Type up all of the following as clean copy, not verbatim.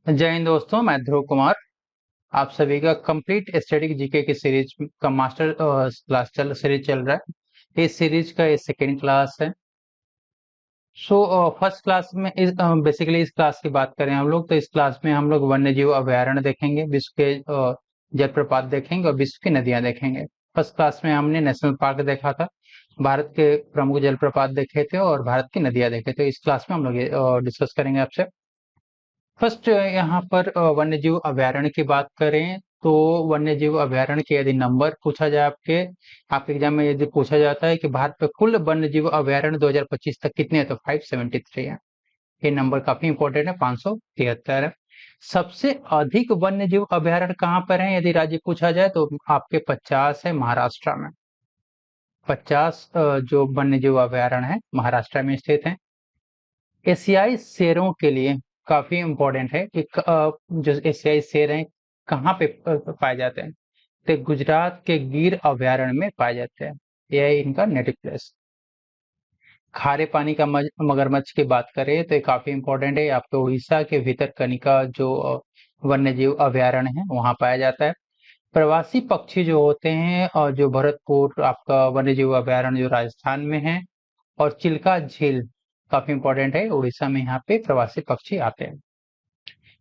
जय हिंद दोस्तों, मैं ध्रुव कुमार। आप सभी का कंप्लीट स्टैटिक जीके की सीरीज का मास्टर क्लास सीरीज चल रहा है। इस सीरीज का ये सेकेंड क्लास है। फर्स्ट क्लास में बेसिकली इस क्लास की बात करें हम लोग, तो इस क्लास में हम लोग वन्य जीव अभयारण्य देखेंगे, विश्व के जलप्रपात देखेंगे और विश्व की नदियां देखेंगे। फर्स्ट क्लास में हमने नेशनल पार्क देखा था, भारत के प्रमुख जलप्रपात देखे थे और भारत की नदियां देखे थे। इस क्लास में हम लोग ये डिस्कस करेंगे आपसे। फर्स्ट यहाँ पर वन्यजीव अभयारण्य की बात करें तो वन्यजीव अभयारण्य के यदि नंबर पूछा जाए आपके एग्जाम में यदि पूछा जाता है कि भारत में कुल वन्यजीव अभयारण्य 2025 तक कितने हैं, तो 573 है। ये नंबर काफी इंपॉर्टेंट है, 573 है। सबसे अधिक वन्यजीव अभयारण्य कहाँ पर है यदि राज्य पूछा जाए तो आपके 50 है महाराष्ट्र में। 50 जो वन्यजीव अभयारण्य है महाराष्ट्र में स्थित है। एशियाई शेरों के लिए काफी इम्पोर्टेंट है कि जो एशियाई शेर हैं कहाँ पे पाए जाते हैं, तो गुजरात के गिर अभयारण्य में पाए जाते हैं। यह है इनका नेटिव प्लेस। खारे पानी का मगरमच्छ की बात करें तो ये काफी इम्पोर्टेंट है, आपके उड़ीसा के भितरकनिका जो वन्यजीव अभयारण्य है वहां पाया जाता है। प्रवासी पक्षी जो होते हैं और जो भरतपुर आपका वन्यजीव अभयारण्य जो राजस्थान में है, और चिल्का झील काफी इंपॉर्टेंट है, उड़ीसा में यहाँ पे प्रवासी पक्षी आते हैं।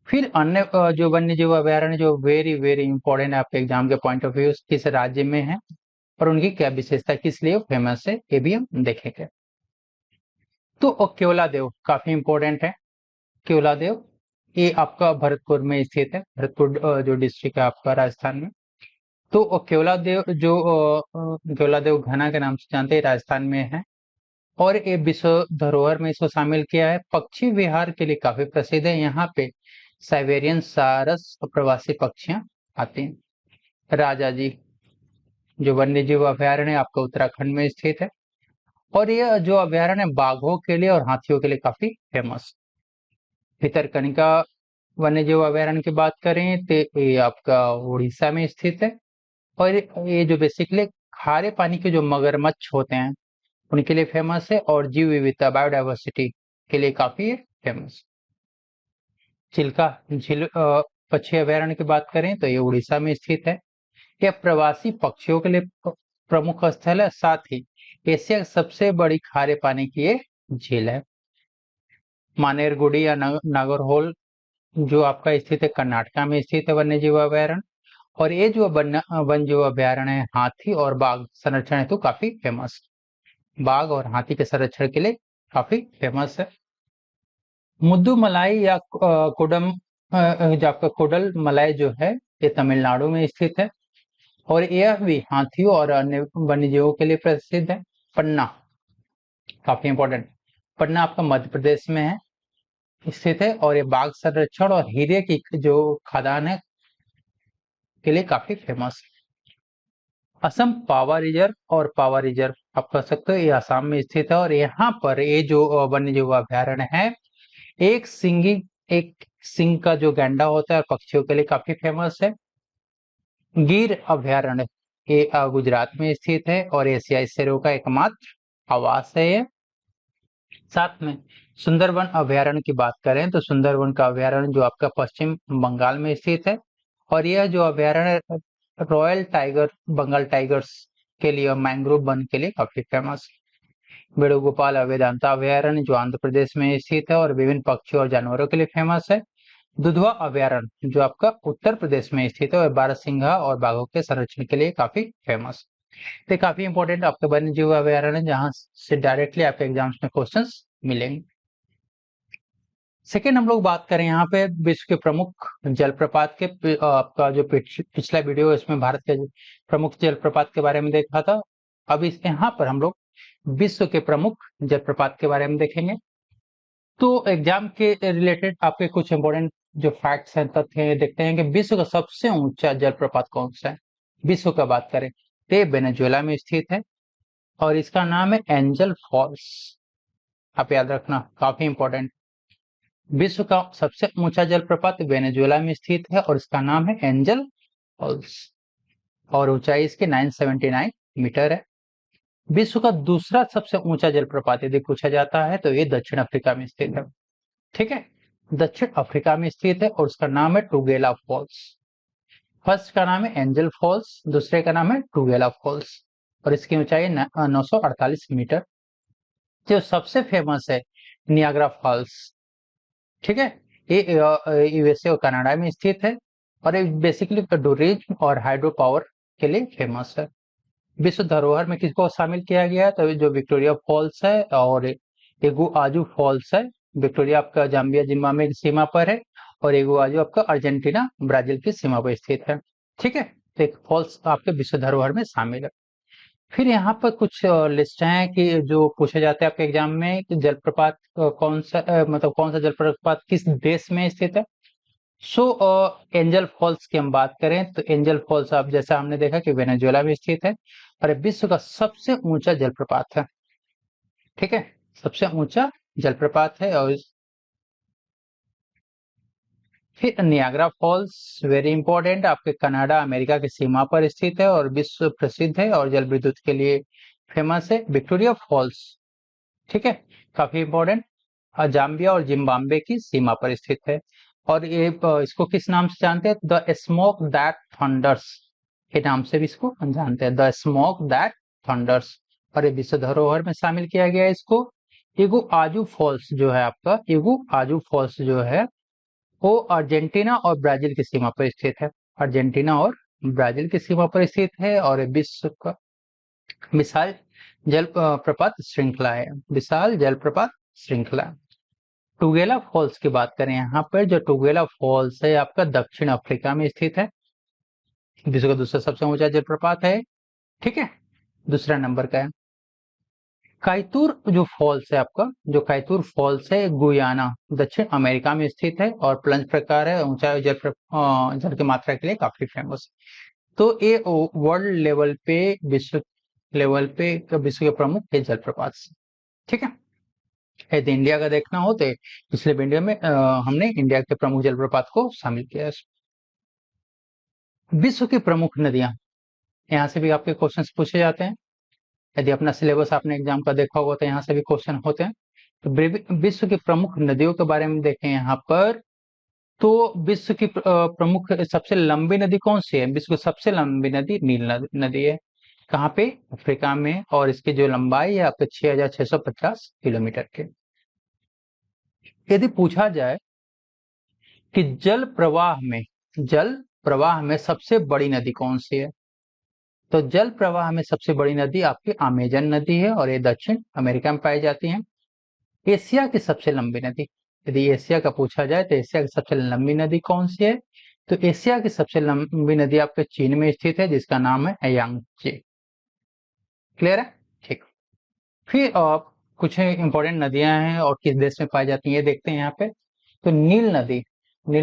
फिर अन्य जो वन्य जीव अभयारण्य जो वेरी वेरी इंपॉर्टेंट है आपके एग्जाम के पॉइंट ऑफ व्यू, किस राज्य में है और उनकी क्या विशेषता, किस लिए फेमस है, ये भी हम देखेंगे। तो केवलादेव काफी इंपॉर्टेंट है। केवलादेव ये आपका भरतपुर में स्थित है, भरतपुर जो डिस्ट्रिक्ट है आपका राजस्थान में। तो केवलादेव जो केवलादेव घना के नाम से जानते हैं, राजस्थान में है और ये विश्व धरोहर में इसको शामिल किया है। पक्षी विहार के लिए काफी प्रसिद्ध है, यहाँ पे साइबेरियन सारस प्रवासी पक्षियां आती हैं। राजा जी जो वन्य जीव अभयारण्य आपका उत्तराखंड में स्थित है, और यह जो अभयारण्य बाघों के लिए और हाथियों के लिए काफी फेमस। भितरकनिका वन्य जीव अभयारण्य की बात करें तो ये आपका उड़ीसा में स्थित है, और ये जो बेसिकली खारे पानी के जो मगरमच्छ होते हैं उनके लिए फेमस है, और जीव विविधता बायोडाइवर्सिटी के लिए काफी फेमस। चिल्का झील पक्षी अभयारण्य की बात करें तो ये उड़ीसा में स्थित है। यह प्रवासी पक्षियों के लिए प्रमुख स्थल है, साथ ही एशिया की सबसे बड़ी खारे पानी की ये झील है। मानेरगुडी या नागरहोल जो आपका स्थित है कर्नाटका में स्थित है वन्य जीव अभयारण्य, और ये जो वन जीव अभयारण्य है हाथी और बाघ संरक्षण हेतु काफी फेमस। बाघ और हाथी के संरक्षण के लिए काफी फेमस है। मुद्दुमलाई या कुडम जो आपका कुडल मलाई जो है ये तमिलनाडु में स्थित है, और यह भी हाथियों और अन्य वन्यजीवों के लिए प्रसिद्ध है। पन्ना काफी इंपॉर्टेंट, पन्ना आपका मध्य प्रदेश में है स्थित है, और ये बाघ संरक्षण और हीरे की जो खदान है के लिए काफी फेमस। असम पावा रिजर्व और पावा रिजर्व आप कह सकते हो ये असम में स्थित है, और यहाँ पर ये जो वन्यजीव अभयारण्य है एक सिंह का जो गैंडा होता है पक्षियों के लिए काफी फेमस है। गिर अभयारण्य ये गुजरात में स्थित है और एशियाई शेरों का एकमात्र आवास है ये। साथ में सुंदरवन अभयारण्य की बात करें तो सुंदरवन का अभयारण्य जो आपका पश्चिम बंगाल में स्थित है, और यह जो अभयारण्य रॉयल टाइगर बंगाल टाइगर्स के लिए मैंग्रोव वन के लिए काफी फेमस। वेणुगोपाल वेदांता अभयारण्य जो आंध्र प्रदेश में स्थित है और विभिन्न पक्षियों और जानवरों के लिए फेमस है। दुधवा अभयारण्य जो आपका उत्तर प्रदेश में स्थित है और बारहसिंघा और बाघों के संरक्षण के लिए काफी फेमस। तो काफी इंपॉर्टेंट आपके वन्य जीव अभयारण्य जहां से डायरेक्टली आपके एग्जाम्स में क्वेश्चंस मिलेंगे। सेकेंड हम लोग बात करें यहाँ पे विश्व के प्रमुख जलप्रपात के आपका जो पिछला वीडियो है इसमें भारत के प्रमुख जलप्रपात के बारे में देखा था। अब इस यहाँ पर हम लोग विश्व के प्रमुख जलप्रपात के बारे में देखेंगे। तो एग्जाम के रिलेटेड आपके कुछ इंपॉर्टेंट जो फैक्ट्स हैं, तथ्य हैं, देखते हैं कि विश्व का सबसे ऊंचा जलप्रपात कौन सा है। विश्व का बात करें तो ये वेनेजुएला में स्थित है और इसका नाम है एंजल फॉल्स। आप याद रखना, काफी इंपॉर्टेंट। विश्व का सबसे ऊंचा जलप्रपात वेनेजुएला में स्थित है और इसका नाम है एंजल फॉल्स, और ऊंचाई इसकी 979 मीटर है। विश्व का दूसरा सबसे ऊंचा जलप्रपात यदि पूछा जाता है तो ये दक्षिण अफ्रीका में स्थित है। ठीक है, दक्षिण अफ्रीका में स्थित है और उसका नाम है टुगेला फॉल्स। फर्स्ट का नाम है एंजल फॉल्स, दूसरे का नाम है टुगेला फॉल्स और इसकी ऊंचाई 948 मीटर। जो सबसे फेमस है नियाग्रा फॉल्स, ठीक है, ये यूएसए और कनाडा में स्थित है और ये बेसिकली टूरिज्म और हाइड्रो पावर के लिए फेमस है। विश्व धरोहर में किसको शामिल किया गया है, तो जो विक्टोरिया फॉल्स है और इगुआजू फॉल्स है। विक्टोरिया आपका जाम्बिया जिम्बाब्वे की सीमा पर है और इगुआजू आपका अर्जेंटीना ब्राजील की सीमा पर स्थित है, ठीक है। तो एक फॉल्स आपके विश्व धरोहर में शामिल है। फिर यहाँ पर कुछ लिस्ट हैं कि जो पूछे जाते हैं आपके एग्जाम में कि जलप्रपात कौन सा मतलब कौन सा जलप्रपात किस देश में स्थित है। सो एंजल फॉल्स की हम बात करें तो एंजल फॉल्स आप जैसा हमने देखा कि वेनेजुएला में स्थित है और विश्व का सबसे ऊंचा जलप्रपात है, ठीक है, सबसे ऊंचा जलप्रपात है। और फिर नियाग्रा फॉल्स वेरी इंपॉर्टेंट, आपके कनाडा अमेरिका की सीमा पर स्थित है और विश्व प्रसिद्ध है और जल विद्युत के लिए फेमस है। विक्टोरिया फॉल्स, ठीक है, काफी इंपॉर्टेंट, जाम्बिया और जिम्बाब्वे की सीमा पर स्थित है। और ये इसको किस नाम से जानते हैं, द स्मोक दैट थंडर्स के नाम से भी इसको हम जानते हैं, द स्मोक दैट थंडर्स। और ये विश्व धरोहर में शामिल किया गया है इसको। इगु आजू फॉल्स जो है आपका, इगु आजू फॉल्स जो है वो अर्जेंटीना और ब्राजील की सीमा पर स्थित है, अर्जेंटीना और ब्राजील की सीमा पर स्थित है और विश्व का विशाल जल प्रपात श्रृंखला है, विशाल जलप्रपात श्रृंखला। टुगेला फॉल्स की बात करें यहाँ पर, जो टुगेला फॉल्स है आपका दक्षिण अफ्रीका में स्थित है, विश्व का दूसरा सबसे ऊंचा जलप्रपात है, ठीक है, दूसरा नंबर का है। काइतूर जो फॉल्स है आपका, जो काइतूर फॉल्स है गुयाना दक्षिण अमेरिका में स्थित है और प्लंज प्रकार है, ऊंचाई जल की मात्रा के लिए काफी फेमस है। तो ये वर्ल्ड लेवल पे, विश्व लेवल पे विश्व के प्रमुख ये जलप्रपात, ठीक है। यदि इंडिया का देखना हो तो पिछले वीडियो में हमने इंडिया के प्रमुख जलप्रपात को शामिल किया है। विश्व की प्रमुख नदियां, यहाँ से भी आपके क्वेश्चंस पूछे जाते हैं। यदि अपना सिलेबस आपने एग्जाम का देखा होगा तो यहाँ से भी क्वेश्चन होते हैं। तो विश्व की प्रमुख नदियों के बारे में देखें यहाँ पर, तो विश्व की प्रमुख सबसे लंबी नदी कौन सी है, विश्व की सबसे लंबी नदी नील नदी है। कहाँ पे, अफ्रीका में, और इसकी जो लंबाई है आपके 6,650 किलोमीटर के। यदि पूछा जाए कि जल प्रवाह में सबसे बड़ी नदी कौन सी है, तो जल प्रवाह में सबसे बड़ी नदी आपकी अमेजन नदी है और ये दक्षिण अमेरिका में पाई जाती है। एशिया की सबसे लंबी नदी, यदि एशिया का पूछा जाए तो एशिया की सबसे लंबी नदी कौन सी है, तो एशिया की सबसे लंबी नदी आपके चीन में स्थित है जिसका नाम है यांगचे। क्लियर है, ठीक। फिर कुछ इंपॉर्टेंट नदियां हैं और किस देश में पाई जाती है ये देखते हैं यहाँ पे। तो नील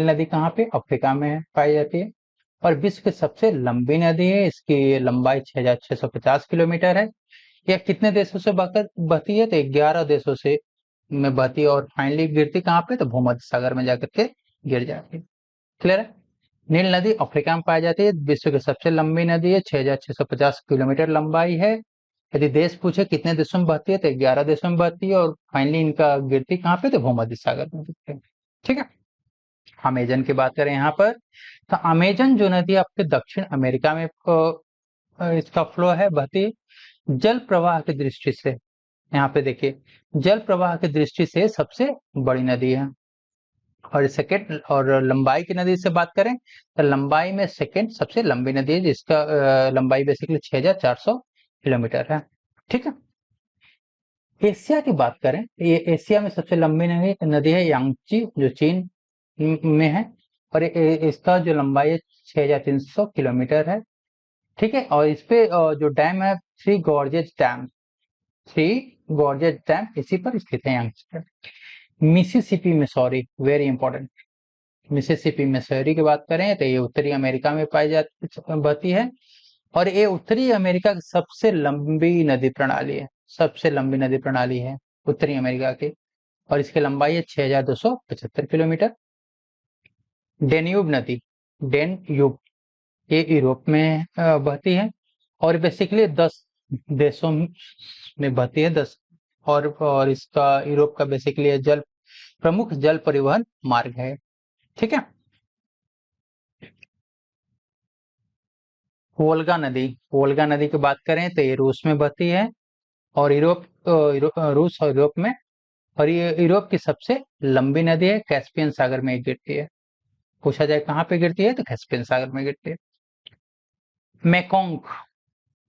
नदी कहाँ पे, अफ्रीका में पाई जाती है और विश्व की सबसे लंबी नदी है, इसकी लंबाई 6,650 किलोमीटर है। यह कितने देशों से बहती है, तो 11 देशों से में बहती है और फाइनली गिरती कहाँ पे, तो भूमध्य सागर में जाकर के गिर जाती है। क्लियर है। नील नदी अफ्रीका में पाई जाती है, विश्व की सबसे लंबी नदी है, 6,650 किलोमीटर लंबाई है। यदि देश पूछे कितने देशों में बहती है, तो 11 देशों में बहती है और फाइनली इनका गिरती कहाँ पे, तो भूमध्य सागर में गिरती है, ठीक है। अमेजन की बात करें यहाँ पर, तो अमेजन जो नदी आपके दक्षिण अमेरिका में इसका फ्लो है, बहती है। जल प्रवाह की दृष्टि से यहाँ पे देखिए, जल प्रवाह की दृष्टि से सबसे बड़ी नदी है और सेकेंड, और लंबाई की नदी से बात करें तो लंबाई में सेकेंड सबसे लंबी नदी है जिसका लंबाई बेसिकली 6,400 किलोमीटर है, ठीक है। एशिया की बात करें, ये एशिया में सबसे लंबी नदी है यांगची जो चीन में है और इसका जो लंबाई है 6,300 किलोमीटर है, ठीक है। और इस पे जो डैम है थ्री गॉर्जेस डैम इसी पर स्थित है Yangtze. Mississippi Missouri very important, Mississippi Missouri की बात करें तो ये उत्तरी अमेरिका में पाई जाती बहती है और ये उत्तरी अमेरिका की सबसे लंबी नदी प्रणाली है, सबसे लंबी नदी प्रणाली है उत्तरी अमेरिका की और इसकी लंबाई है 6,275 किलोमीटर। डेन्यूब नदी, डेनयूब, ये यूरोप में बहती है और बेसिकली 10 देशों में बहती है, 10 और इसका यूरोप का बेसिकली जल प्रमुख जल परिवहन मार्ग है। ठीक है। वोल्गा नदी की बात करें तो ये रूस में बहती है और रूस और यूरोप में, और ये यूरोप की सबसे लंबी नदी है, कैस्पियन सागर में गिरती है। पूछा जाए कहाँ पे गिरती है तो कैस्पियन सागर में गिरती है। मेकोंग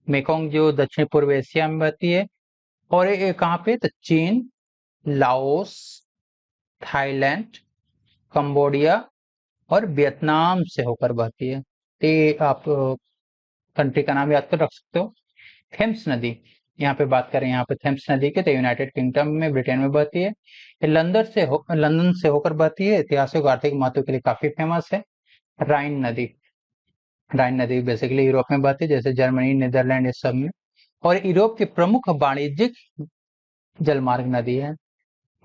मेकोंग जो दक्षिण पूर्व एशिया में बहती है, और ये कहाँ पे तो चीन, लाओस, थाईलैंड, कंबोडिया और वियतनाम से होकर बहती है। ये आप कंट्री का नाम याद कर रख सकते हो। थेम्स नदी, यहाँ पे बात करें यहाँ पे थेम्स नदी के, तो यूनाइटेड किंगडम में, ब्रिटेन में बहती है। ये लंदन से होकर बहती है। ऐतिहासिक और आर्थिक महत्व के लिए काफी फेमस है। राइन नदी बेसिकली यूरोप में बहती है, जैसे जर्मनी, नीदरलैंड, इस सब में। और यूरोप की प्रमुख वाणिज्यिक जलमार्ग नदी है।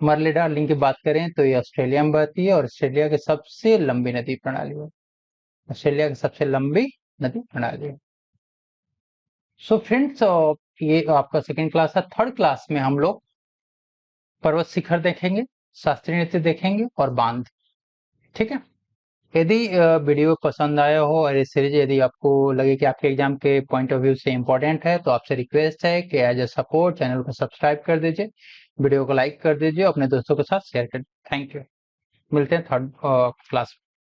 मरले डार्लिंग की बात करें तो ये ऑस्ट्रेलिया में बहती है और ऑस्ट्रेलिया की सबसे लंबी नदी प्रणाली है। ऑस्ट्रेलिया की सबसे लंबी नदी प्रणाली है। सो फ्रेंड्स, ये आपका सेकेंड क्लास है। थर्ड क्लास में हम लोग पर्वत शिखर देखेंगे, शास्त्रीय नृत्य देखेंगे और बांध। ठीक है। यदि वीडियो पसंद आया हो और ये सीरीज यदि आपको लगे कि आपके एग्जाम के पॉइंट ऑफ व्यू से इम्पोर्टेंट है, तो आपसे रिक्वेस्ट है कि एज ए सपोर्ट चैनल को सब्सक्राइब कर दीजिए, वीडियो को लाइक कर दीजिए, अपने दोस्तों के साथ शेयर कर दीजिए। Thank you. मिलते हैं थर्ड क्लास।